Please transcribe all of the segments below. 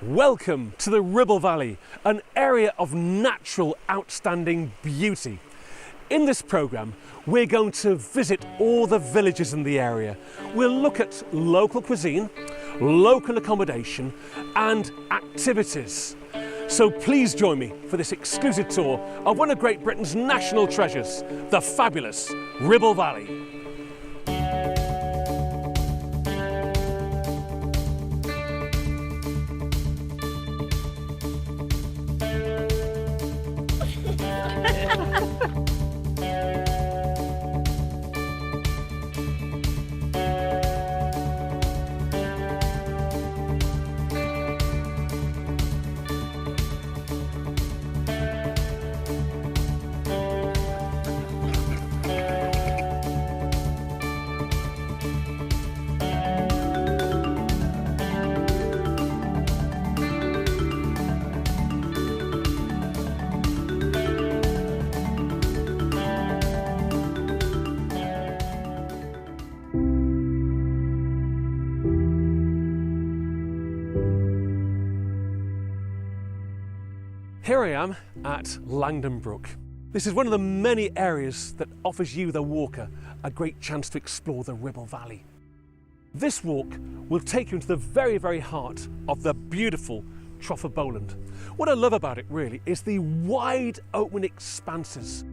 Welcome to the Ribble Valley, an area of natural outstanding beauty. In this programme, we're going to visit all the villages in the area. We'll look at local cuisine, local accommodation and activities. So please join me for this exclusive tour of one of Great Britain's national treasures, the fabulous Ribble Valley. Here I am at Langdon Brook. This is one of the many areas that offers you, the walker, a great chance to explore the Ribble Valley. This walk will take you into the very, very heart of the beautiful Trough of Bowland. What I love about it really is the wide open expanses.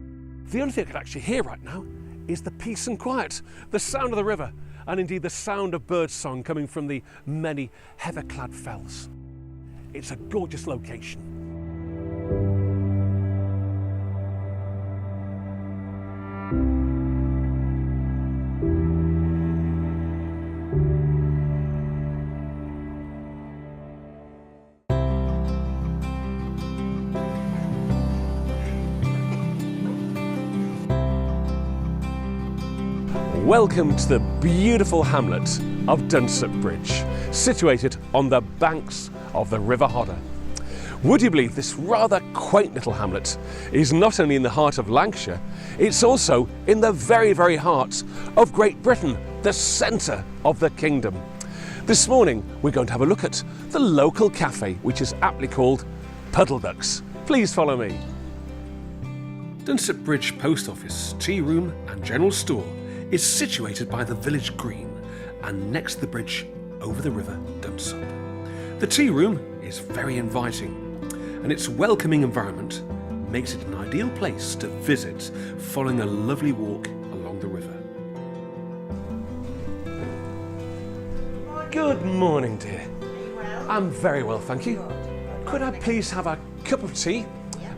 The only thing I can actually hear right now is the peace and quiet, the sound of the river, and indeed the sound of birdsong coming from the many heather-clad fells. It's a gorgeous location. Welcome to the beautiful hamlet of Dunsop Bridge, situated on the banks of the River Hodder. Would you believe this rather quaint little hamlet is not only in the heart of Lancashire, it's also in the very, very heart of Great Britain, the centre of the kingdom. This morning we're going to have a look at the local cafe, which is aptly called Puddle Ducks. Please follow me. Dunsop Bridge Post Office, Tea Room and General Store is situated by the village green and next to the bridge over the river Dunsop. The tea room is very inviting and its welcoming environment makes it an ideal place to visit following a lovely walk along the river. Good morning, dear. Are you well? I'm very well, thank you. Good. Could I please have a cup of tea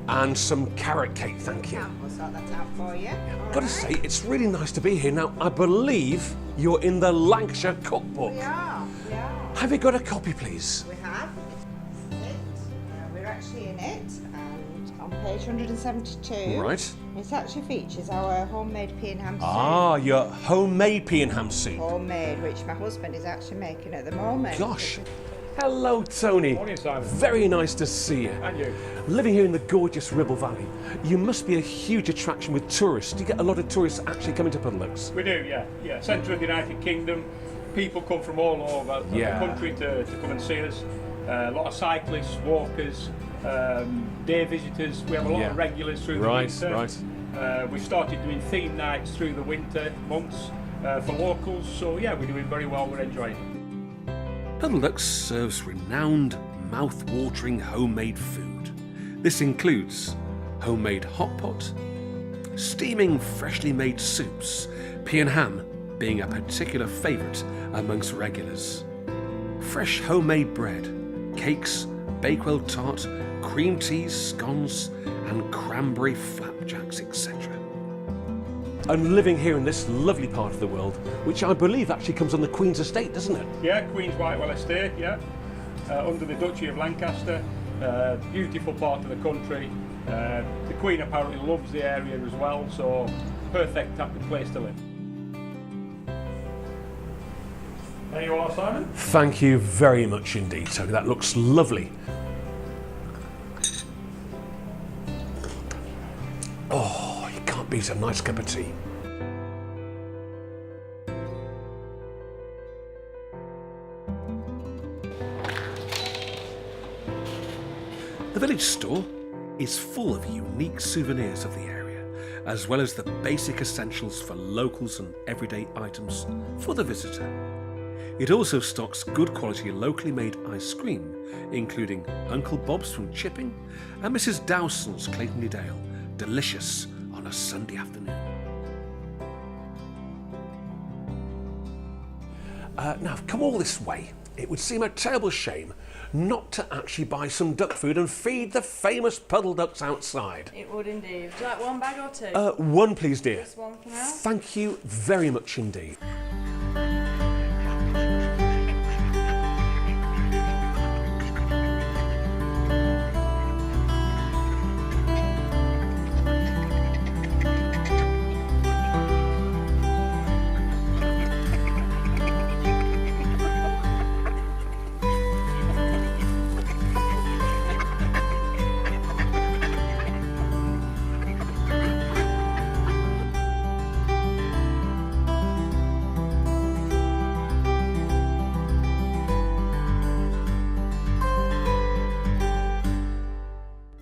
and some carrot cake, thank you. We'll sort that out for you. I've got to say, it's really nice to be here. Now, I believe you're in the Lancashire Cookbook. We are. Have you got a copy, please? We have. We're actually in it, and on page 172. Right. It actually features our homemade pea and ham soup. Ah, your homemade pea and ham soup. Homemade, which my husband is actually making at the moment. Gosh. Hello, Tony. Morning, Simon. Very nice to see you. And you. Living here in the gorgeous Ribble Valley, you must be a huge attraction with tourists. Do you get a lot of tourists actually coming to Puddle Ducks? We do, yeah. Centre of the United Kingdom. People come from all over the country to come and see us. A lot of cyclists, walkers, day visitors. We have a lot of regulars through the winter. Right. We've started doing theme nights through the winter months for locals. So yeah, we're doing very well. We're enjoying it. Puddle Ducks serves renowned, mouth-watering homemade food. This includes homemade hot pot, steaming freshly made soups, pea and ham being a particular favourite amongst regulars, fresh homemade bread, cakes, bakewell tart, cream teas, scones and cranberry flapjacks, etc. And living here in this lovely part of the world, which I believe actually comes on the Queen's estate, doesn't it? Yeah, Queen's Whitewell Estate, under the Duchy of Lancaster. Beautiful part of the country. The Queen apparently loves the area as well, so perfect type of place to live. There you are, Simon. Thank you very much indeed, Tony. That looks lovely. Oh, you can't beat a nice cup of tea. The village store is full of unique souvenirs of the area, as well as the basic essentials for locals and everyday items for the visitor. It also stocks good quality locally made ice cream, including Uncle Bob's from Chipping and Mrs Dowson's Clayton Dale, delicious on a Sunday afternoon. Now, I've come all this way. It would seem a terrible shame not to actually buy some duck food and feed the famous puddle ducks outside. It would indeed. Would you like one bag or two? One please, dear. Just one for now. Thank you very much indeed.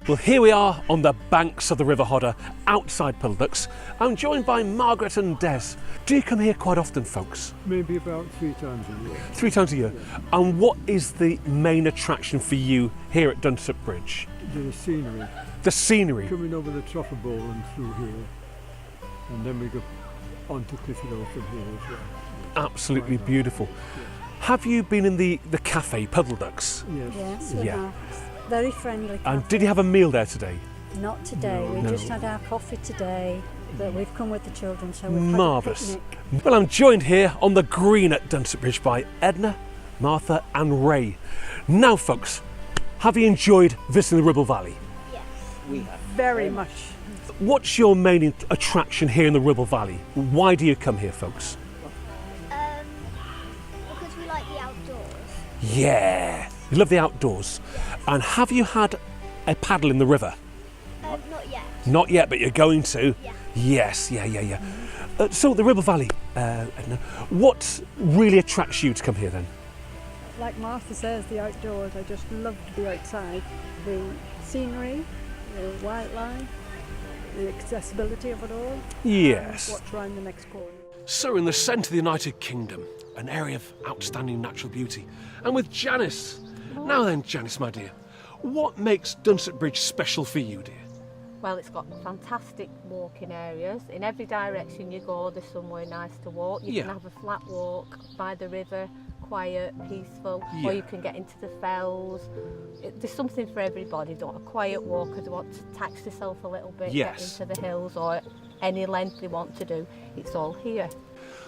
Well, here we are on the banks of the River Hodder, outside Puddle Ducks. I'm joined by Margaret and Des. Do you come here quite often, folks? Maybe about 3 times a year. 3 times a year. Yeah. And what is the main attraction for you here at Dunsop Bridge? The scenery. The scenery? Coming over the Troffer Bowl and through here. And then we go on to Clifford Hill from here as well. Absolutely beautiful. Yeah. Have you been in the cafe, Puddle Ducks? Yes. Yes, we have. Very friendly cafe. And did you have a meal there today? Not today. We just had our coffee today, but we've come with the children, so we've Marvellous. had a picnic. Well, I'm joined here on the green at Dunsop Bridge by Edna, Martha and Ray. Now, folks, have you enjoyed visiting the Ribble Valley? Yes. We have. Very much. What's your main attraction here in the Ribble Valley? Why do you come here, folks? Because we like the outdoors. Yeah, you love the outdoors. And have you had a paddle in the river? Not yet. Not yet, but you're going to? Yeah. Yes, yeah. So the Ribble Valley, Edna, what really attracts you to come here then? Like Martha says, the outdoors. I just love to be outside. The scenery, the wildlife, the accessibility of it all. Yes. And what's round the next corner. So in the centre of the United Kingdom, an area of outstanding natural beauty, and with Janice. Now then, Janice, my dear, what makes Dunsop Bridge special for you, dear? Well, it's got fantastic walking areas. In every direction you go, there's somewhere nice to walk. You can have a flat walk by the river, quiet, peaceful, or you can get into the fells. There's something for everybody. They want a quiet walk, or they want to tax themselves a little bit, get into the hills, or any length they want to do. It's all here.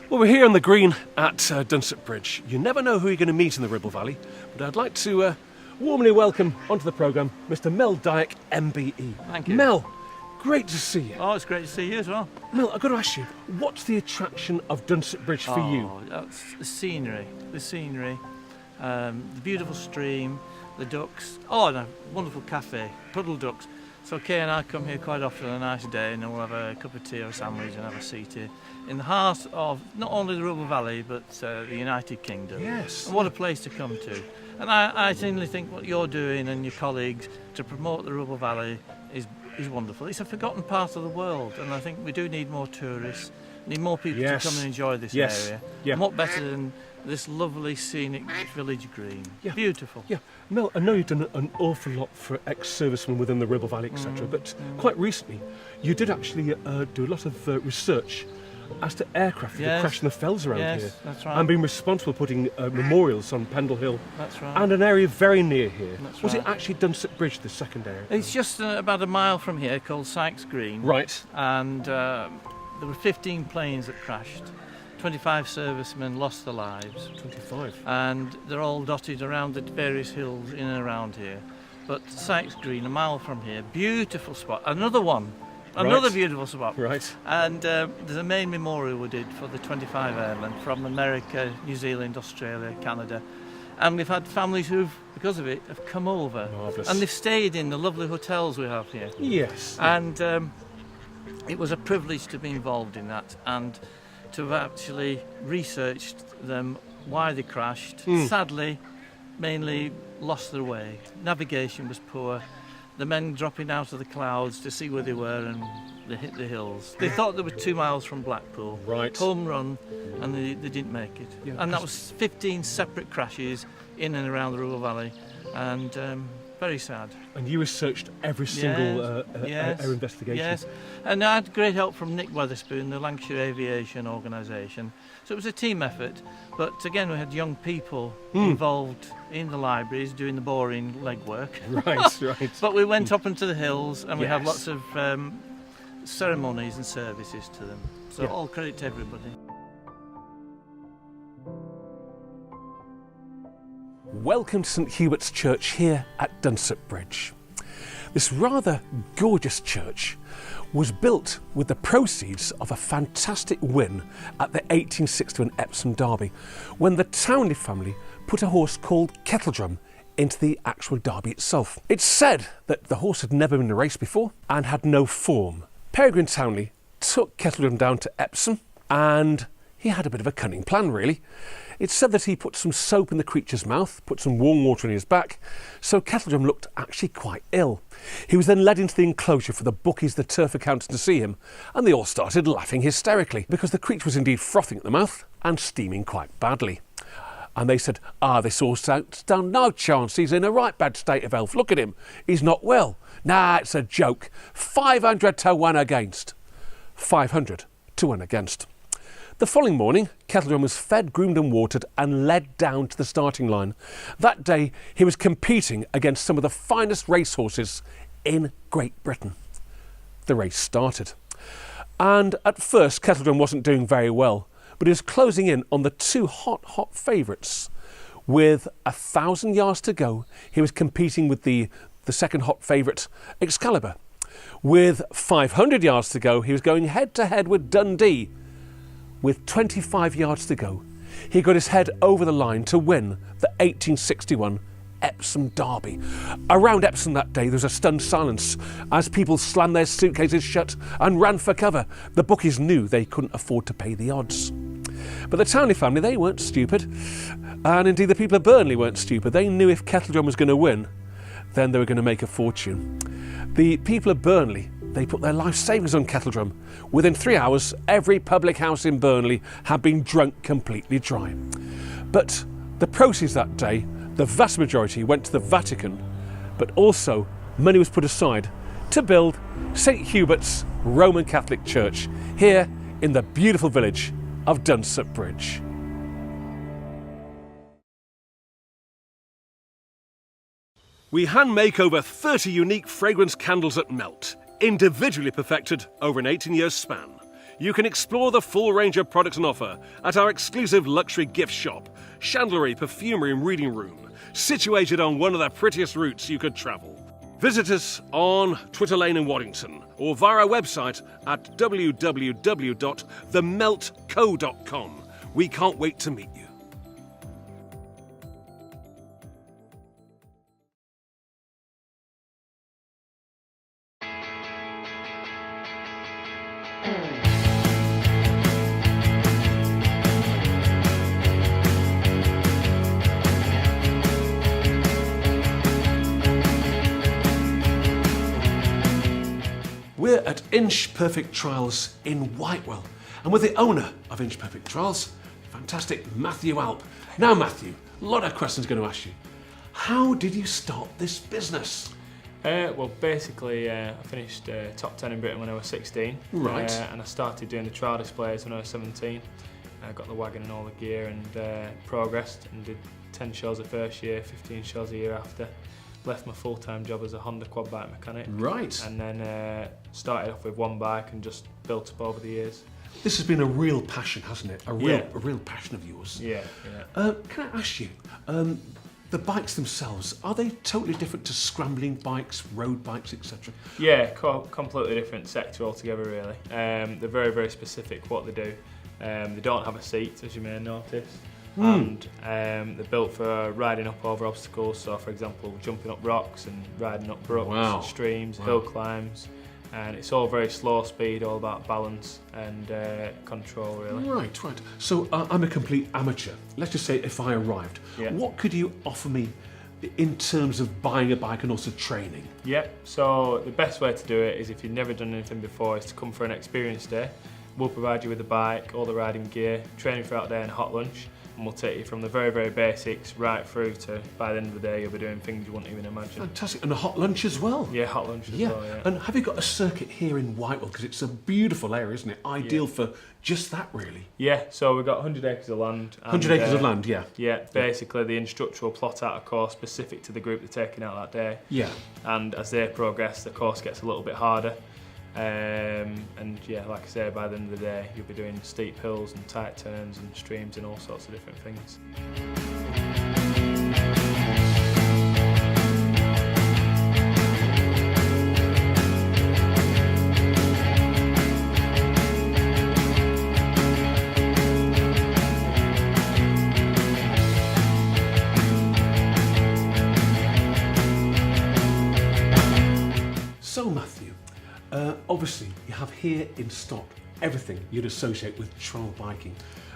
Well, we're here on the green at Dunsop Bridge. You never know who you're going to meet in the Ribble Valley, but I'd like to warmly welcome onto the programme Mr Mel Dyack, MBE. Thank you. Mel, great to see you. Oh, it's great to see you as well. Mel, I've got to ask you, what's the attraction of Dunsop Bridge for you? That's the scenery, the beautiful stream, the ducks. Oh, and a wonderful cafe, Puddle Ducks. So Kay and I come here quite often on a nice day, and then we'll have a cup of tea or a sandwich and have a seat here in the heart of not only the Ribble Valley but the United Kingdom. Yes. And what a place to come to. And I genuinely think what you're doing and your colleagues to promote the Ribble Valley is wonderful. It's a forgotten part of the world, and I think we do need more tourists, need more people to come and enjoy this area. Yeah. And what better than this lovely scenic village green. Yeah. Beautiful. Yeah. Mel, I know you've done an awful lot for ex-servicemen within the Ribble Valley, etc., but quite recently you did actually do a lot of research as to aircraft that crash in the fells around here. That's right. And been responsible for putting memorials on Pendle Hill. That's right. And an area very near here. That's Was right. it actually Dunsop Bridge, the second area? It's just about a mile from here, called Sykes Green. Right. And there were 15 planes that crashed. 25 servicemen lost their lives. 25. And they're all dotted around the various hills in and around here. But Sykes Green, a mile from here, beautiful spot. Another one. Another beautiful spot. Right. And there's a main memorial we did for the 25 airmen from America, New Zealand, Australia, Canada. And we've had families who've, because of it, have come over. Marvellous. And they've stayed in the lovely hotels we have here. Yes. And it was a privilege to be involved in that and to have actually researched them, why they crashed. Sadly, mainly lost their way. Navigation was poor. the men dropping out of the clouds to see where they were, and they hit the hills. They thought they were 2 miles from Blackpool. Right. Home run, and they didn't make it. Yeah, and that was 15 separate crashes in and around the Ribble Valley, and very sad. And you researched every single air investigation? Yes, and I had great help from Nick Weatherspoon, the Lancashire Aviation Organisation. So it was a team effort, but again we had young people involved in the libraries doing the boring legwork. Right. But we went up into the hills, and we had lots of ceremonies and services to them. So all credit to everybody. Welcome to St Hubert's Church here at Dunsop Bridge. This rather gorgeous church was built with the proceeds of a fantastic win at the 1861 Epsom Derby, when the Townley family put a horse called Kettledrum into the actual derby itself. It's said that the horse had never been raced before and had no form. Peregrine Townley took Kettledrum down to Epsom, and he had a bit of a cunning plan, really. It's said that he put some soap in the creature's mouth, put some warm water in his back, so Kettledrum looked actually quite ill. He was then led into the enclosure for the bookies, the turf accountants to see him, and they all started laughing hysterically because the creature was indeed frothing at the mouth and steaming quite badly. And they said, this all sounds done, no chance, he's in a right bad state of health, look at him, he's not well. Nah, it's a joke, 500 to 1 against. 500 to 1 against. The following morning, Kettledrum was fed, groomed and watered and led down to the starting line. That day, he was competing against some of the finest racehorses in Great Britain. The race started. And at first, Kettledrum wasn't doing very well, but he was closing in on the 2 hot favourites. With 1,000 yards to go, he was competing with the second hot favourite, Excalibur. With 500 yards to go, he was going head-to-head with Dundee. With 25 yards to go, he got his head over the line to win the 1861 Epsom Derby. Around Epsom that day there was a stunned silence as people slammed their suitcases shut and ran for cover. The bookies knew they couldn't afford to pay the odds. But the Townley family, they weren't stupid. And indeed the people of Burnley weren't stupid. They knew if Kettledrum was going to win, then they were going to make a fortune. The people of Burnley, they put their life savings on Kettledrum. Within 3 hours, every public house in Burnley had been drunk completely dry. But the proceeds that day, the vast majority went to the Vatican, but also money was put aside to build St Hubert's Roman Catholic Church here in the beautiful village of Dunsop Bridge. We hand make over 30 unique fragrance candles at Melt, individually perfected over an 18-year span. You can explore the full range of products on offer at our exclusive luxury gift shop, chandlery, perfumery and reading room, situated on one of the prettiest routes you could travel. Visit us on Twitter Lane in Waddington or via our website at www.themeltco.com. We can't wait to meet you. We're at Inch Perfect Trials in Whitewell, and we're the owner of Inch Perfect Trials, fantastic Matthew Alp. Now Matthew, a lot of questions going to ask you. How did you start this business? Well, basically, I finished top 10 in Britain when I was 16. Right. And I started doing the trial displays when I was 17. I got the wagon and all the gear and progressed and did 10 shows the first year, 15 shows a year after. Left my full-time job as a Honda quad bike mechanic. Right. And then started off with one bike and just built up over the years. This has been a real passion, hasn't it? A real passion of yours. Yeah. Can I ask you, the bikes themselves, are they totally different to scrambling bikes, road bikes, etc.? Yeah, completely different sector altogether, really. They're very, very specific what they do. They don't have a seat, as you may notice. And they're built for riding up over obstacles, so for example jumping up rocks and riding up brooks, streams, hill climbs, and it's all very slow speed, all about balance and control really. Right. So I'm a complete amateur. Let's just say if I arrived, what could you offer me in terms of buying a bike and also training? Yep, so the best way to do it is, if you've never done anything before, is to come for an experience day. We'll provide you with the bike, all the riding gear, training throughout the day and hot lunch, and we'll take you from the very, very basics right through to, by the end of the day, you'll be doing things you wouldn't even imagine. Fantastic, and a hot lunch as well? Yeah, hot lunch as well, yeah. And have you got a circuit here in Whitewell? Because it's a beautiful area, isn't it? Ideal for just that, really. Yeah, so we've got 100 acres of land. 100 acres of land, yeah. Yeah, basically the instructor will plot out a course specific to the group they're taking out that day. Yeah. And as they progress, the course gets a little bit harder. And yeah, like I say, by the end of the day, you'll be doing steep hills and tight turns and streams and all sorts of different things. So Matthew, obviously you have here in stock everything you'd associate with trail biking.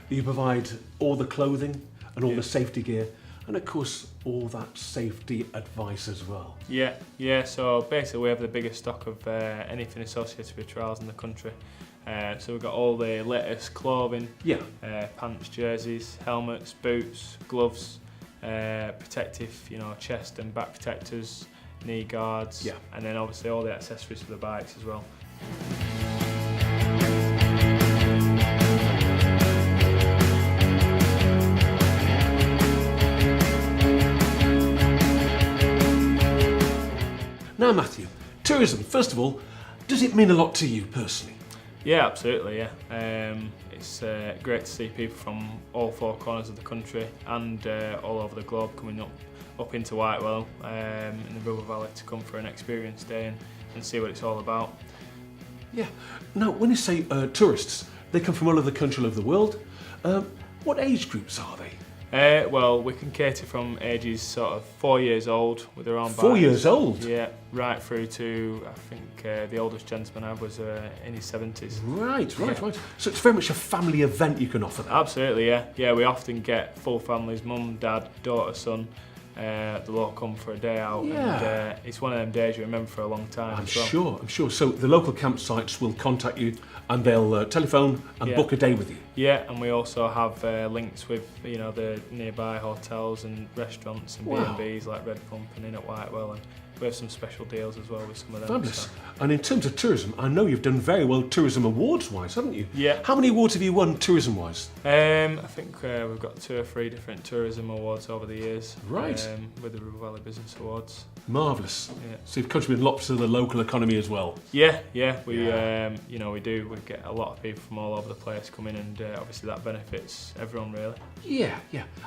You provide all the clothing and all the safety gear, and of course all that safety advice as well. Yeah, so basically we have the biggest stock of anything associated with trials in the country. So we've got all the latest clothing, pants, jerseys, helmets, boots, gloves, protective, chest and back protectors, knee guards, and then obviously all the accessories for the bikes as well. Now Matthew, tourism, first of all, does it mean a lot to you personally? Yeah, absolutely, yeah. It's great to see people from all four corners of the country and all over the globe coming up into Whitewell in the Ribble Valley to come for an experience day and see what it's all about. Yeah. Now, when you say tourists, they come from all over the country, all over the world. What age groups are they? Well, we can cater from ages sort of 4 years old with their own bikes. 4 years old? Yeah, right through to, I think, the oldest gentleman I was in his 70s. Right. So it's very much a family event you can offer them? Absolutely, yeah. Yeah, we often get full families, mum, dad, daughter, son. They'll all come for a day out, and it's one of them days you remember for a long time. I'm sure. So the local campsites will contact you and they'll telephone and book a day with you. Yeah, and we also have links with the nearby hotels and restaurants and B&Bs like Red Pump and Inn at Whitewell, and we have some special deals as well with some of them. Fabulous. So. And in terms of tourism, I know you've done very well tourism awards-wise, haven't you? Yeah. How many awards have you won tourism-wise? I think we've got 2 or 3 different tourism awards over the years. Right. With the Ribble Valley Business Awards. Marvellous. Yeah. So you've contributed lots to the local economy as well. Yeah. We do. We get a lot of people from all over the place coming, and obviously that benefits everyone really. Yeah.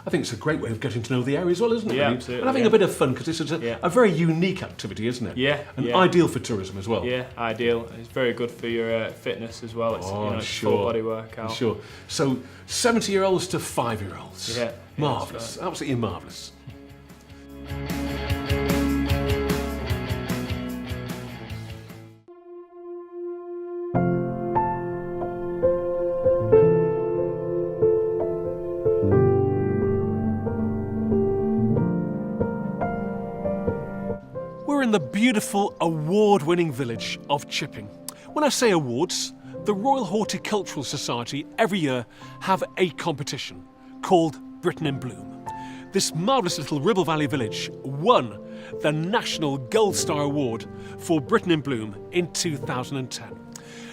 I think it's a great way of getting to know the area as well, isn't it? Yeah, really? absolutely. And having a bit of fun, because this is a very unique activity, isn't it? Yeah. And ideal for tourism as well. Yeah, ideal. It's very good for your fitness as well. It's, it's full body workout. Sure. So 70-year-olds to 5-year-olds. Yeah. Marvellous. Right. Absolutely marvellous. We're in the beautiful, award-winning village of Chipping. When I say awards, the Royal Horticultural Society every year have a competition called Britain in Bloom. This marvellous little Ribble Valley village won the National Gold Star Award for Britain in Bloom in 2010.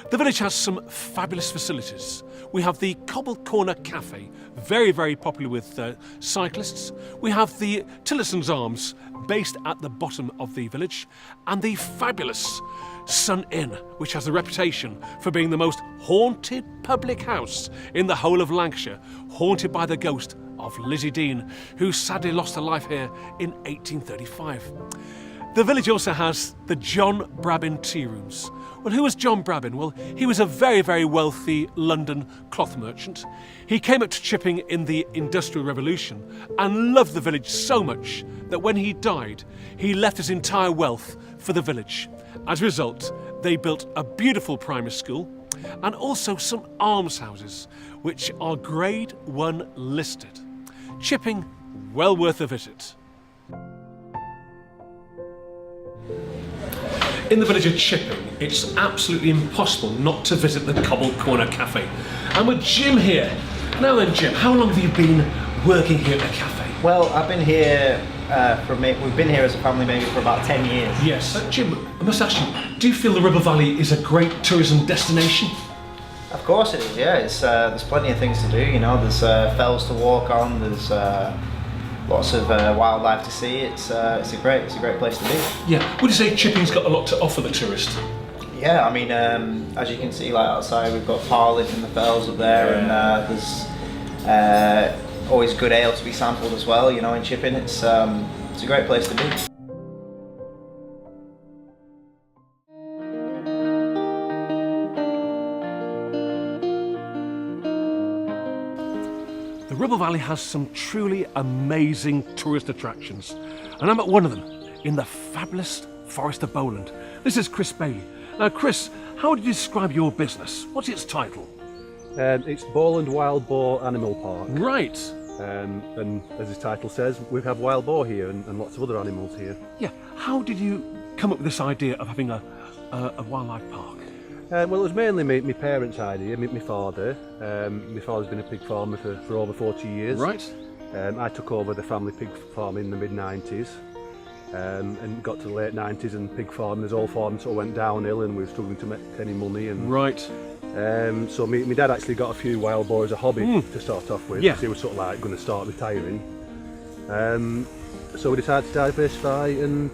The village has some fabulous facilities. We have the Cobble Corner Cafe, very, very popular with cyclists. We have the Tillerson's Arms, based at the bottom of the village, and the fabulous Sun Inn, which has a reputation for being the most haunted public house in the whole of Lancashire, haunted by the ghost of Lizzie Dean, who sadly lost her life here in 1835. The village also has the John Brabin Tea Rooms. Well, who was John Brabin? Well, he was a very, very wealthy London cloth merchant. He came up to Chipping in the Industrial Revolution and loved the village so much that when he died, he left his entire wealth for the village. As a result, they built a beautiful primary school and also some almshouses, which are Grade 1 listed. Chipping, well worth a visit. in the village of Chipping, it's absolutely impossible not to visit the Cobbled Corner Cafe. And with Jim here. Now then, Jim, how long have you been working here at the cafe? Well, I've been here we've been here as a family maybe for about 10 years. Yes. Jim, I must ask you, do you feel the Ribble Valley is a great tourism destination? Of course it is, yeah. It's, there's plenty of things to do, you know. There's fells to walk on, there's lots of wildlife to see. It's a great place to be. Yeah. Would you say Chipping's got a lot to offer the tourist? Yeah, I mean, as you can see, like outside, we've got parlours in the fells up there, and there's always good ale to be sampled as well. You know, in Chipping, it's a great place to be. The Ribble Valley has some truly amazing tourist attractions, and I'm at one of them in the fabulous Forest of Bowland. This is Chris Bailey. Now, Chris, how would you describe your business? What's its title? It's Bowland Wild Boar Animal Park. Right. And as its title says, we have wild boar here and lots of other animals here. Yeah. How did you come up with this idea of having a wildlife park? Well, it was mainly my parents' idea, my father. My father's been a pig farmer for over 40 years. Right. I took over the family pig farm in the mid-90s. And got to the late 90s and pig farming, as all farms sort of went downhill and we were struggling to make any money. And right. So my dad actually got a few wild boar as a hobby to start off with. Yeah. He was sort of like going to start retiring. So we decided to diversify and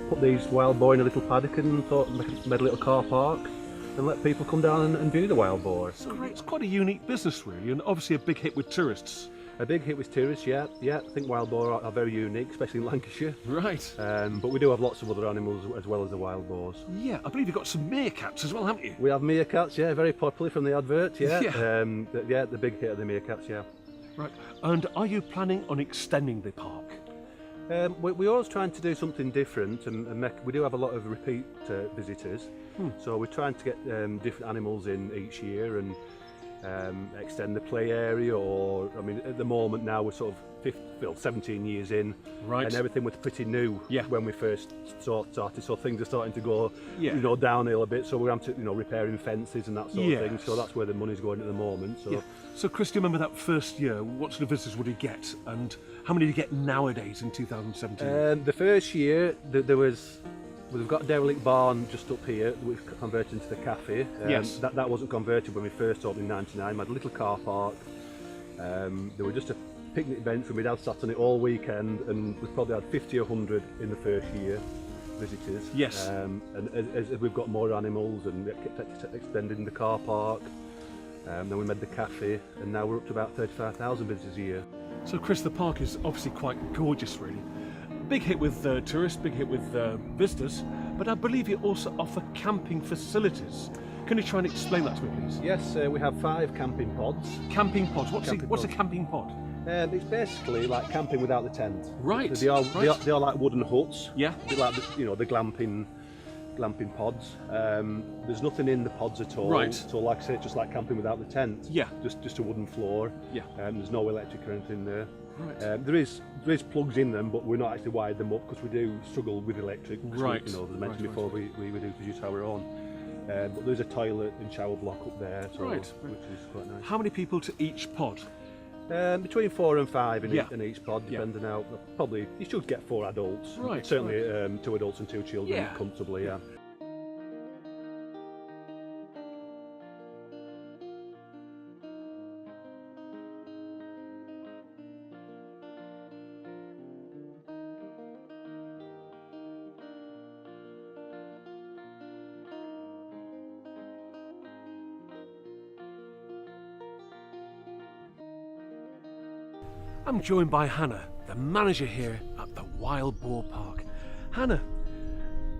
put these wild boar in a little paddock and thought made a little car park and let people come down and view the wild boar. It's quite a unique business really, and obviously a big hit with tourists. A big hit with tourists, yeah. I think wild boar are very unique, especially in Lancashire. Right. But we do have lots of other animals as well as the wild boars. Yeah, I believe you've got some meerkats as well, haven't you? We have meerkats, yeah, very popular from the advert, yeah. Yeah. The big hit of the meerkats, yeah. Right. And are you planning on extending the park? We're always trying to do something different, and we do have a lot of repeat visitors. So we're trying to get different animals in each year and extend the play area, or I mean at the moment now we're sort of 17 years in, right, and everything was pretty new when we first started, so things are starting to go you know, downhill a bit, so we're having to, you know, repairing fences and that sort of thing, so that's where the money's going at the moment. So Chris, do you remember that first year? What sort of visitors would you get, and how many do you get nowadays in 2017? The first year we've got a derelict barn just up here that we've converted into the cafe. That wasn't converted when we first opened in '99. We had a little car park. There were just a picnic bench and my dad sat on it all weekend, and we probably had 50 or 100 in the first year visitors. Yes. And as we've got more animals and kept extending the car park, then we made the cafe, and now we're up to about 35,000 visitors a year. So Chris, the park is obviously quite gorgeous really. Big hit with tourists, big hit with visitors, but I believe you also offer camping facilities. Can you try and explain that to me, please? Yes, we have 5 camping pods. Camping pods? What's a camping pod? It's basically like camping without the tent. Right. So they are like wooden huts. Yeah. A bit like the glamping pods. There's nothing in the pods at all. Right. So like I say, it's just like camping without the tent. Yeah. Just a wooden floor. Yeah. There's no electric or anything there. Right. There is plugs in them, but we're not actually wired them up because we do struggle with electric. Right. You know, as I mentioned before, we do produce our own. But there's a toilet and shower block up there, which is quite nice. How many people to each pod? Between 4 and 5 in each pod, depending how. Probably you should get 4 adults. Right. Certainly 2 adults and 2 children comfortably. Yeah. I'm joined by Hannah, the manager here at the Wild Boar Park. Hannah,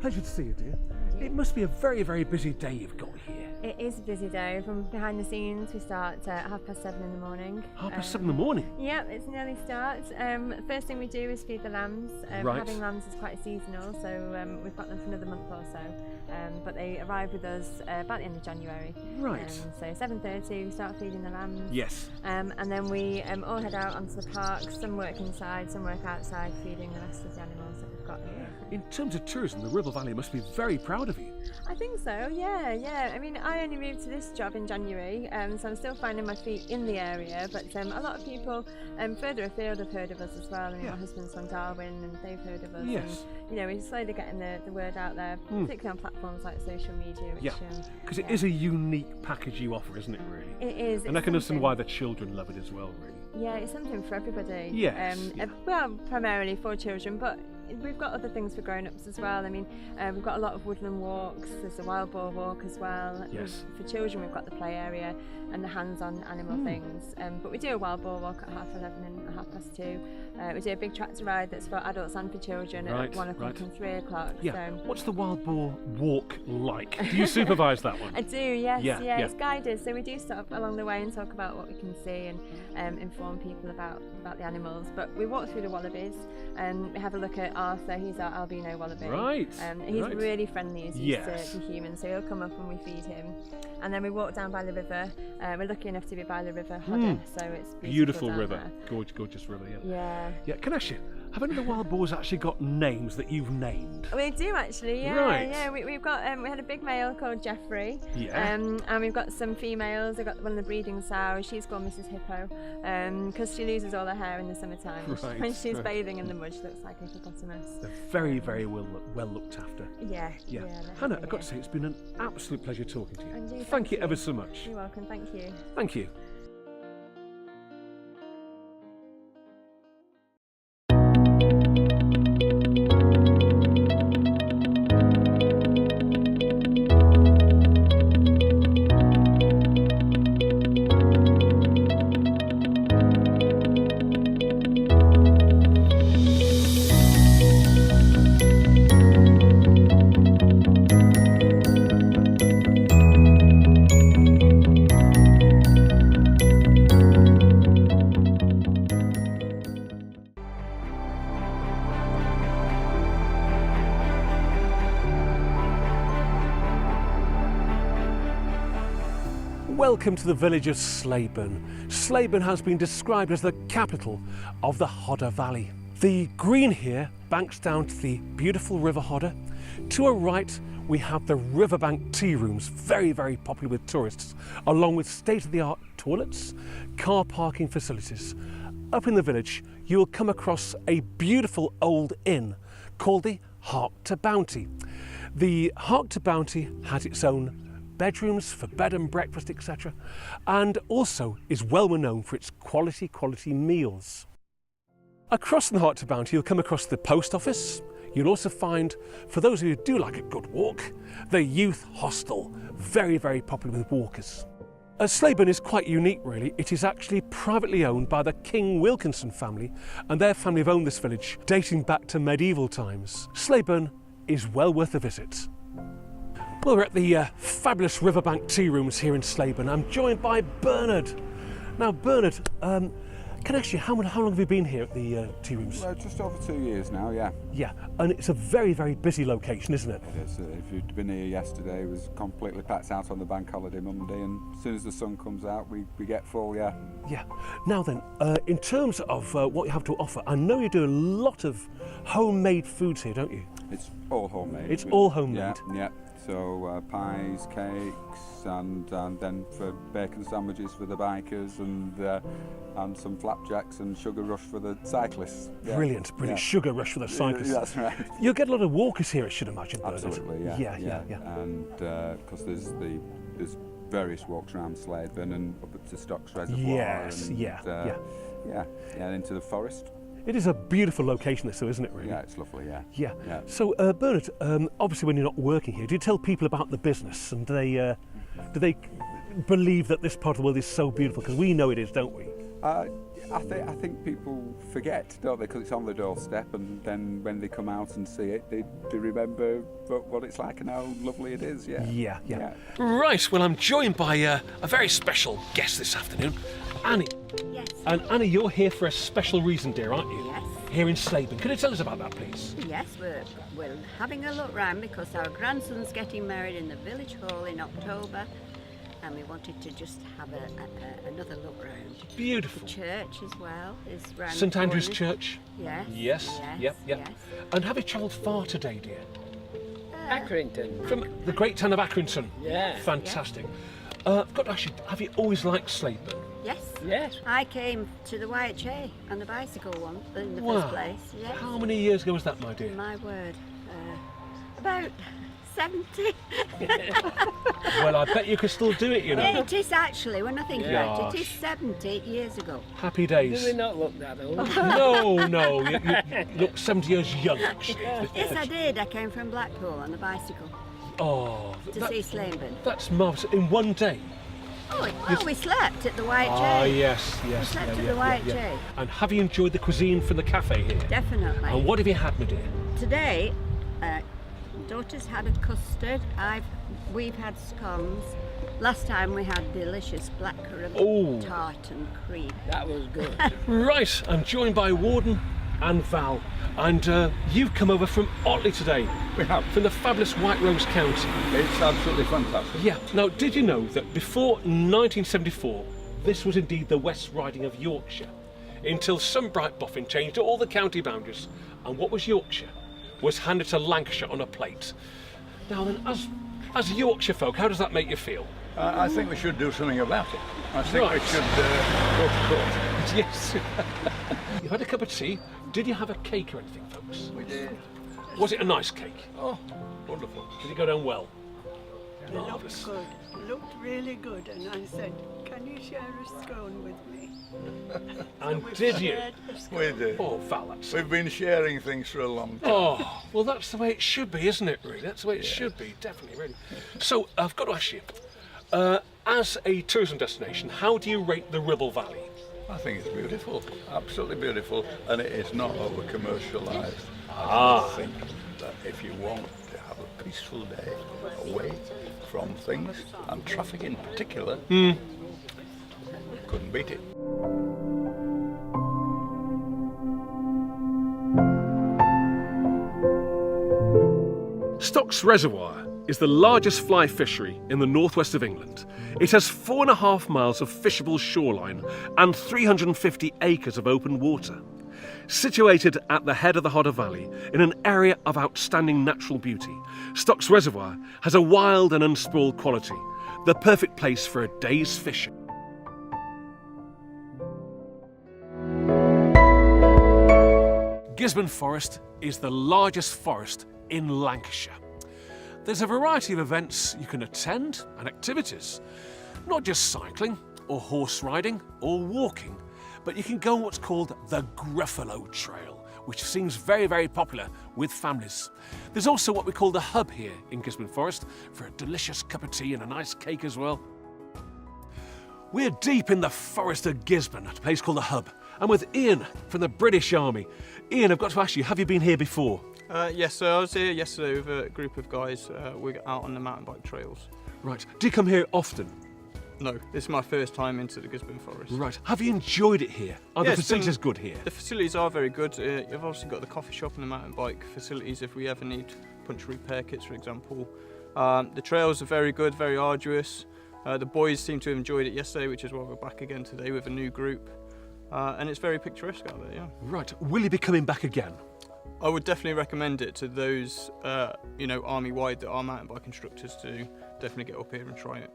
pleasure to see you, dear. It must be a very, very busy day you've got here. It is a busy day. From behind the scenes, we start at 7:30 in the morning. 7:30 in the morning? Yeah, it's an early start. First thing we do is feed the lambs. Right. Having lambs is quite seasonal, so we've got them for another month or so. But they arrive with us about the end of January. Right. So 7:30 we start feeding the lambs. Yes. And then we all head out onto the park. Some work inside, some work outside, feeding the rest of the animals that we've got here. In terms of tourism, the Ribble Valley must be very proud of you. I think so, yeah. I mean, I only moved to this job in January, so I'm still finding my feet in the area, but a lot of people further afield have heard of us as well. I mean, my husband's from Darwin and they've heard of us. Yes. And, we're slowly getting the word out there, particularly on platforms like social media. Yeah, because it is a unique package you offer, isn't it, really? It is. And I can understand why the children love it as well, really. Yeah, it's something for everybody. Yes. Well, primarily for children, but we've got other things for grown-ups as well. I mean, we've got a lot of woodland walks. There's a wild boar walk as well. Yes. For children, we've got the play area and the hands-on animal things. But we do a wild boar walk at 11:30 and 2:30. We do a big tractor ride that's for adults and for children at 1 o'clock and 3 o'clock. Yeah. So. What's the wild boar walk like? Do you supervise that one? I do, yes. Yeah. It's guided, so we do stop along the way and talk about what we can see and inform people about the animals. But we walk through the wallabies and we have a look at Arthur. He's our albino wallaby. Right. He's really friendly. He's used Yes. to humans, so he'll come up and we feed him. And then we walk down by the river. We're lucky enough to be by the river Hodder, so it's beautiful down river. there. Gorgeous river, Yeah. Yeah, can I ask you, have any of the wild boars actually got names that you've named? We do actually, yeah. Right. Yeah, we've got we had a big male called Jeffrey. Yeah. And we've got some females. We've got one of the breeding sows. She's called Mrs. Hippo, because she loses all her hair in the summertime. Right, When she's right. bathing in the mud, she looks like a hippopotamus. They're very, very well looked after. Yeah. Hannah, I've got to say, it's been an absolute pleasure talking to you. And you, Thank you ever so much. You're welcome, thank you. Thank you. Welcome to the village of Slaburn. Slaburn has been described as the capital of the Hodder Valley. The green here banks down to the beautiful River Hodder. To our right, we have the riverbank tea rooms, very, very popular with tourists, along with state-of-the-art toilets, car parking facilities. Up in the village, you will come across a beautiful old inn called the Hark to Bounty. The Hark to Bounty has its own bedrooms for bed and breakfast, etc., and also is well known for its quality meals. Across the Hark to Bounty, you'll come across the post office. You'll also find, for those of you who do like a good walk, the youth hostel, very, very popular with walkers. Slaburn is quite unique, really. It is actually privately owned by the King Wilkinson family, and their family have owned this village dating back to medieval times. Slaburn is well worth a visit. Well, we're at the fabulous riverbank tea rooms here in Slaburn. I'm joined by Bernard. Now, Bernard, can I ask you, how long have you been here at the tea rooms? Well, just over 2 years now, yeah. Yeah, and it's a very, very busy location, isn't it? It is. If you'd been here yesterday, it was completely packed out on the bank holiday Monday, and as soon as the sun comes out, we get full, yeah. Yeah. Now then, in terms of what you have to offer, I know you do a lot of homemade foods here, don't you? It's all homemade. It's all homemade? Yeah. So pies, cakes, and then for bacon sandwiches for the bikers, and some flapjacks and sugar rush for the cyclists. Yeah. Brilliant. Yeah. Sugar rush for the cyclists. That's right. You'll get a lot of walkers here, I should imagine, Bernard. Absolutely, yeah. And because there's various walks around Slaburn and up to Stocks Reservoir. Yes, and, yeah, into the forest. It is a beautiful location, this, though, isn't it, really? Yeah, it's lovely, yeah. Yeah. So, Bernard, obviously when you're not working here, do you tell people about the business, and do they believe that this part of the world is so beautiful? Because we know it is, don't we? I think people forget, don't they, because it's on the doorstep, and then when they come out and see it, they remember what it's like and how lovely it is. Yeah. Right, well, I'm joined by a very special guest this afternoon, Annie. Yes. And Annie, you're here for a special reason, dear, aren't you? Yes. Here in Slaben. Can you tell us about that, please? Yes, we're having a look round because our grandson's getting married in the village hall in October, and we wanted to just have another look round. Beautiful. The church as well is round St the Andrew's corner. Church? Yes. Yep. And have you travelled far today, dear? Accrington. From the great town of Accrington? Yeah. Fantastic. I've got to ask you, have you always liked Slaben? Yes. I came to the YHA on the bicycle one in the Wow. first place. Yes. How many years ago was that, my dear? My word. About 70. Well, I bet you could still do it, you know. Yeah, it is actually, when I think about it, it is Gosh. 70 years ago. Happy days. Do we not look that old? No, you look 70 years young, actually. Yes, I did. I came from Blackpool on the bicycle Oh, to see Slaben. that's marvellous. In one day? Oh, we slept at the YHA. Ah, yes. We slept at the YHA. And have you enjoyed the cuisine from the cafe here? Definitely. And what have you had, my dear? Today, daughter's had a custard. We've had scones. Last time we had delicious blackcurrant tart and cream. That was good. Right, I'm joined by Warden and Val. And you've come over from Otley today. We have. From the fabulous White Rose County. It's absolutely fantastic. Yeah. Now, did you know that before 1974, this was indeed the West Riding of Yorkshire, until some bright boffin changed all the county boundaries, and what was Yorkshire was handed to Lancashire on a plate. Now then, as Yorkshire folk, how does that make you feel? I think we should do something about it. I think we should go to court. Yes. You had a cup of tea. Did you have a cake or anything, folks? We did. Was it a nice cake? Oh, wonderful. Did it go down well? It looked good. It looked really good, and I said, "Can you share a scone with me?" And did you? We did. Oh, Val, that's... We've been sharing things for a long time. Oh, well, that's the way it should be, isn't it, really? That's the way it should be, definitely, really. So, I've got to ask you, as a tourism destination, how do you rate the Ribble Valley? I think it's beautiful, absolutely beautiful, and it is not over commercialised. Ah. I think that if you want to have a peaceful day away from things, and traffic in particular, couldn't beat it. Stocks Reservoir is the largest fly fishery in the northwest of England. It has 4.5 miles of fishable shoreline and 350 acres of open water. Situated at the head of the Hodder Valley, in an area of outstanding natural beauty, Stocks Reservoir has a wild and unspoiled quality, the perfect place for a day's fishing. Gisborne Forest is the largest forest in Lancashire. There's a variety of events you can attend and activities, not just cycling or horse riding or walking, but you can go on what's called the Gruffalo Trail, which seems very, very popular with families. There's also what we call the Hub here in Gisborne Forest for a delicious cup of tea and a nice cake as well. We're deep in the forest of Gisborne at a place called the Hub. I'm with Ian from the British Army. Ian, I've got to ask you, have you been here before? Yes, so I was here yesterday with a group of guys. We got out on the mountain bike trails. Right. Do you come here often? No, this is my first time into the Gisborne Forest. Right. Have you enjoyed it here? Are the facilities good here? The facilities are very good. You've obviously got the coffee shop and the mountain bike facilities if we ever need punch repair kits, for example. The trails are very good, very arduous. The boys seem to have enjoyed it yesterday, which is why we're back again today with a new group. And it's very picturesque out there, yeah. Right. Will you be coming back again? I would definitely recommend it to those, army-wide that are mountain bike instructors to definitely get up here and try it.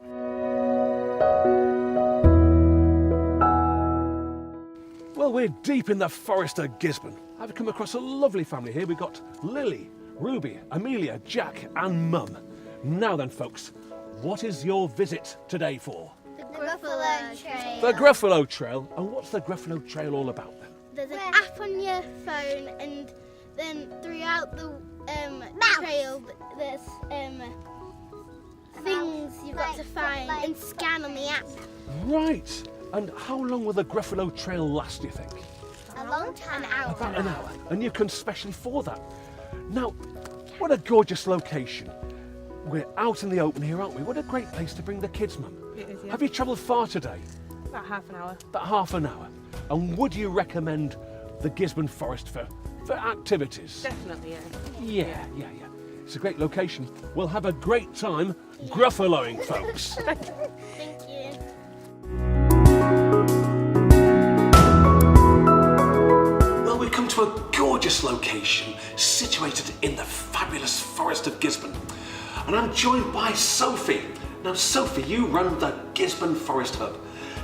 Well, we're deep in the forest of Gisborne. I've come across a lovely family here. We've got Lily, Ruby, Amelia, Jack and Mum. Now then, folks, what is your visit today for? The Gruffalo Trail. The Gruffalo Trail. And what's the Gruffalo Trail all about then? There's an app on your phone, and then throughout the trail there's things you've got to find and scan on the app. Right. And how long will the Gruffalo Trail last, do you think? A long time. About an hour. And you come specially for that. Now, what a gorgeous location. We're out in the open here, aren't we? What a great place to bring the kids, Mum. It is, yeah. Have you travelled far today? About half an hour. About half an hour. And would you recommend the Gisborne Forest for activities? Definitely, yeah. Yeah. It's a great location. We'll have a great time gruffaloing, folks. Thank you. Well, we've come to a gorgeous location situated in the fabulous Forest of Gisborne. And I'm joined by Sophie. Now, Sophie, you run the Gisborne Forest Hub.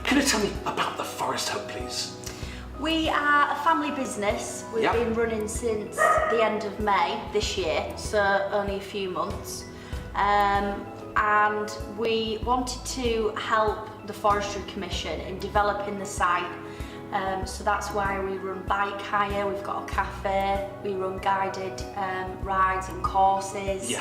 Can you tell me about the Forest Hub, please? We are a family business. We've been running since the end of May this year, so only a few months. And we wanted to help the Forestry Commission in developing the site. So that's why we run bike hire, we've got a cafe, we run guided rides and courses.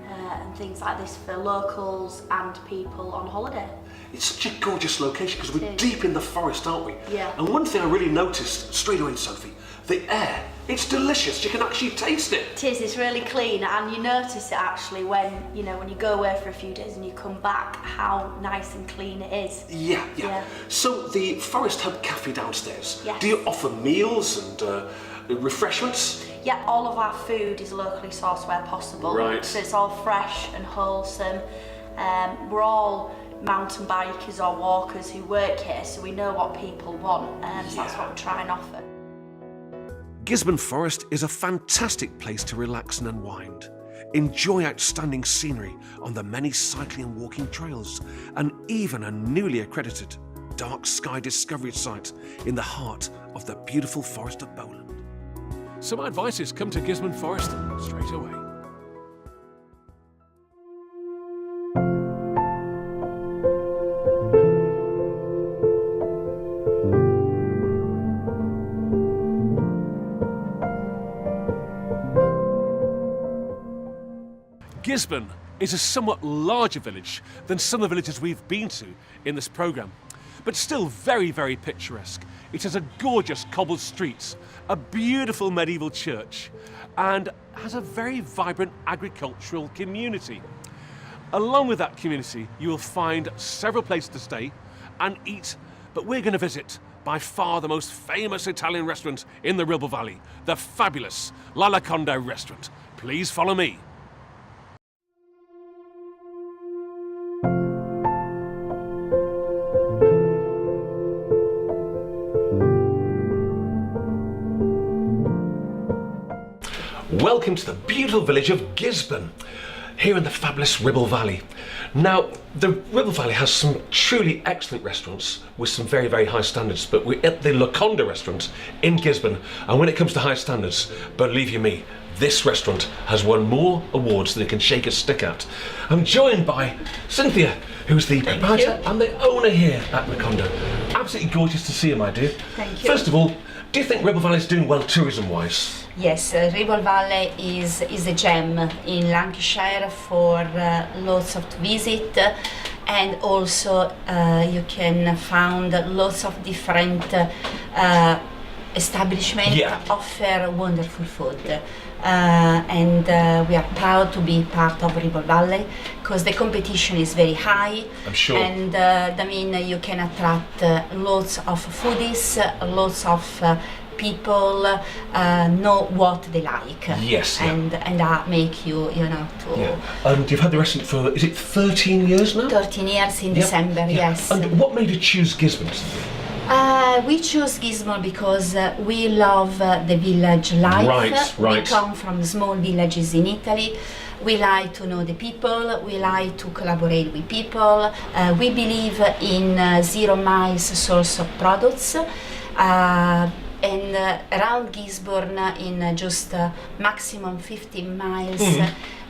And things like this for locals and people on holiday. It's such a gorgeous location because we're deep in the forest, aren't we? Yeah. And one thing I really noticed straight away, Sophie, the air. It's delicious. You can actually taste it. It is. It's really clean, and you notice it actually when you go away for a few days and you come back, how nice and clean it is. Yeah. So the Forest Hub Cafe downstairs. Yes. Do you offer meals and refreshments? Yeah, all of our food is locally sourced where possible. Right. So it's all fresh and wholesome. We're all mountain bikers or walkers who work here, so we know what people want, so that's what we try and offer. Gisborne Forest is a fantastic place to relax and unwind. Enjoy outstanding scenery on the many cycling and walking trails, and even a newly accredited dark sky discovery site in the heart of the beautiful Forest of Bowland. So my advice is come to Gisborne Forest straight away. Gisborne is a somewhat larger village than some of the villages we've been to in this programme, but still very, very picturesque. It has a gorgeous cobbled streets, a beautiful medieval church, and has a very vibrant agricultural community. Along with that community, you will find several places to stay and eat, but we're going to visit by far the most famous Italian restaurant in the Ribble Valley, the fabulous La Laconda restaurant. Please follow me. Welcome to the beautiful village of Gisborne, here in the fabulous Ribble Valley. Now, the Ribble Valley has some truly excellent restaurants with some very, very high standards, but we're at the Laconda restaurant in Gisborne, and when it comes to high standards, believe you me, this restaurant has won more awards than it can shake a stick at. I'm joined by Cynthia, who's the proprietor and the owner here at Laconda. Absolutely gorgeous to see you, my dear. Thank you. First of all, do you think Ribble Valley is doing well tourism-wise? Yes, Ribble Valley is a gem in Lancashire for lots of to visit, and also you can find lots of different establishments offer wonderful food. And we are proud to be part of Ribble Valley because the competition is very high. I'm sure. And I mean, you can attract lots of foodies, lots of people know what they like. Yes. And that make you to. Yeah. And you've had the restaurant for, is it 13 years now? 13 years in December, yes. And what made you choose Gisborne? We chose Gisborne because we love the village life. Right. We come from small villages in Italy. We like to know the people, we like to collaborate with people. We believe in 0 miles source of products. And around Gisborne, in just maximum 15 miles,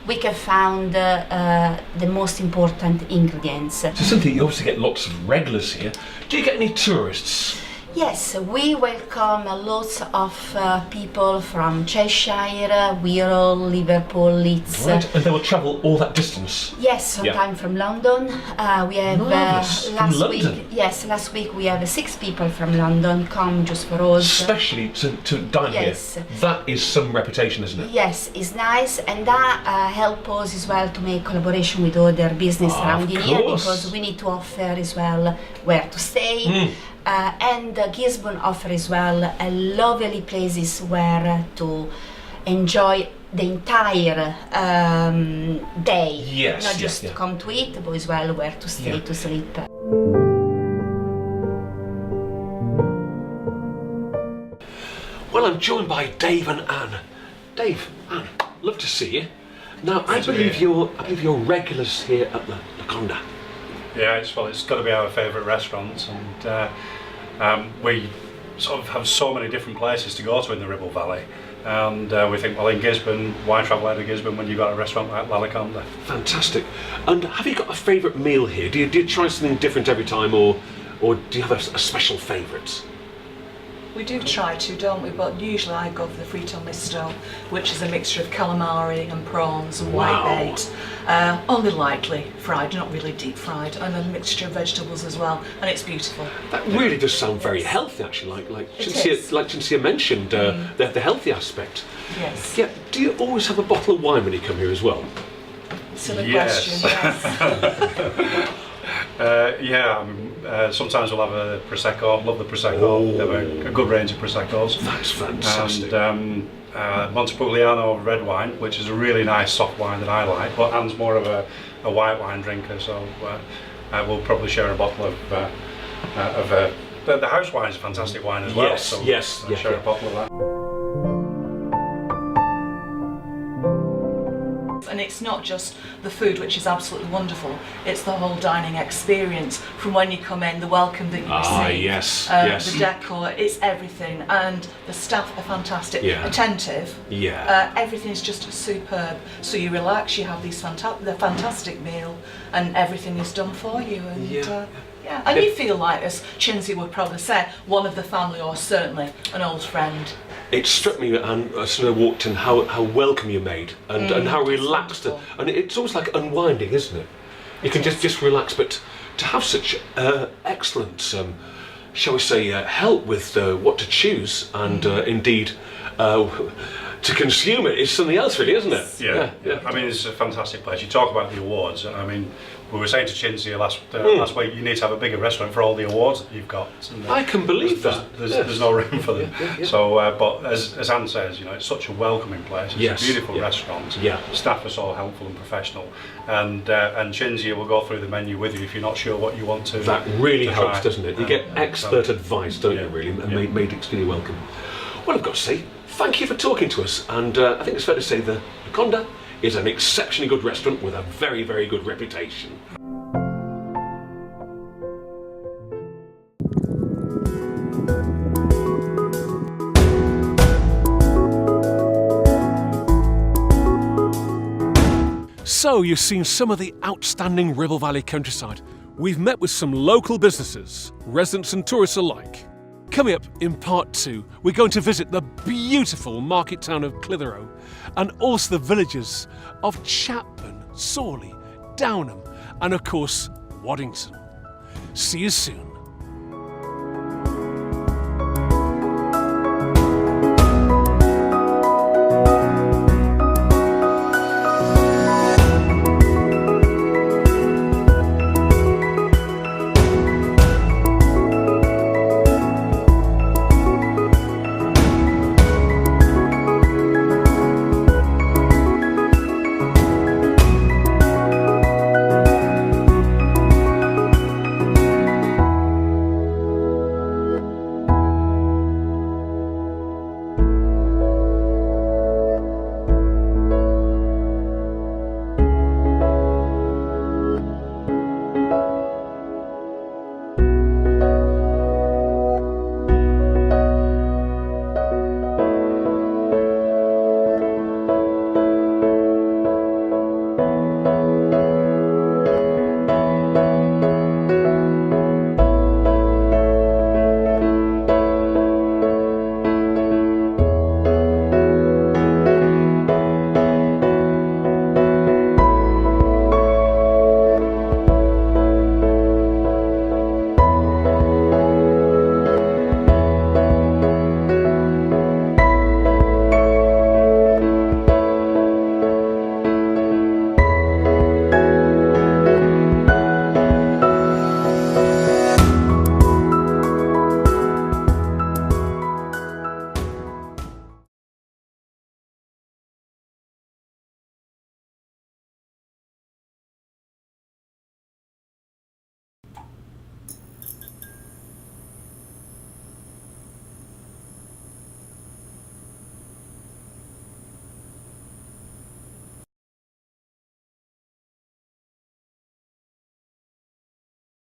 we can find the most important ingredients. So Cynthia, you obviously get lots of regulars here. Do you get any tourists? Yes, we welcome lots of people from Cheshire, Wirral, Liverpool, Leeds. Right, and they will travel all that distance? Yes, sometimes from London. We have Marvellous. From London? last week we have 6 people from London come just for us. Especially to dine Yes. here. That is some reputation, isn't it? Yes, it's nice, and that helps us as well to make collaboration with other business around in here, because we need to offer as well where to stay. And Gisborne offer as well a lovely places where to enjoy the entire day. Yes, Not just come to eat, but as well where to stay to sleep. Well, I'm joined by Dave and Anne. Dave, Anne, love to see you. Now, I believe you're regulars here at the Conda. Yeah, it's got to be our favourite restaurant, and we sort of have so many different places to go to in the Ribble Valley, and we think, well, in Gisborne, why travel out of Gisborne when you've got a restaurant like Laliconda? Fantastic. And have you got a favourite meal here? Do you try something different every time, or do you have a special favourite? We do try to, don't we? But usually I go for the frito misto, which is a mixture of calamari and prawns and whitebait. Only lightly fried, not really deep fried, and a mixture of vegetables as well, and it's beautiful. That really does sound very healthy, actually. Like Cinzia mentioned, the healthy aspect. Yes. Yeah. Do you always have a bottle of wine when you come here as well? Silly question. Yes. Sometimes we'll have a Prosecco, love the Prosecco, we have a good range of Proseccos. That's fantastic. And Montepulciano red wine, which is a really nice soft wine that I like, but Anne's more of a white wine drinker, so we'll probably share a bottle of the house wine is a fantastic wine as well, so we'll share a bottle of that. And it's not just the food, which is absolutely wonderful, it's the whole dining experience, from when you come in, the welcome that you receive, the decor, it's everything, and the staff are fantastic, attentive, everything is just superb, so you relax, you have these the fantastic meal, and everything is done for you, and and you feel like, as Cinzia would probably say, one of the family, or certainly an old friend. It struck me, and as soon as I walked in, how welcome you made, and how relaxed, and it's almost like unwinding, isn't it? You can just relax, but to have such excellent, shall we say, help with what to choose, and indeed to consume it is something else, really, isn't it? Yeah. I mean, it's a fantastic place. You talk about the awards. I mean, we were saying to Cinzia last week, you need to have a bigger restaurant for all the awards that you've got. And, I can believe that. There's no room for them. So, but as Anne says, it's such a welcoming place. It's a beautiful restaurant. Staff are so helpful and professional. And Cinzia will go through the menu with you if you're not sure what you want to. That really helps, doesn't it? You get expert advice, don't you, really, and made extremely welcome. Well, I've got to say, thank you for talking to us, and I think it's fair to say the Conda is an exceptionally good restaurant with a very, very good reputation. So you've seen some of the outstanding Ribble Valley countryside. We've met with some local businesses, residents and tourists alike. Coming up in part 2, we're going to visit the beautiful market town of Clitheroe and also the villages of Chapman, Sawley, Downham and of course Waddington. See you soon.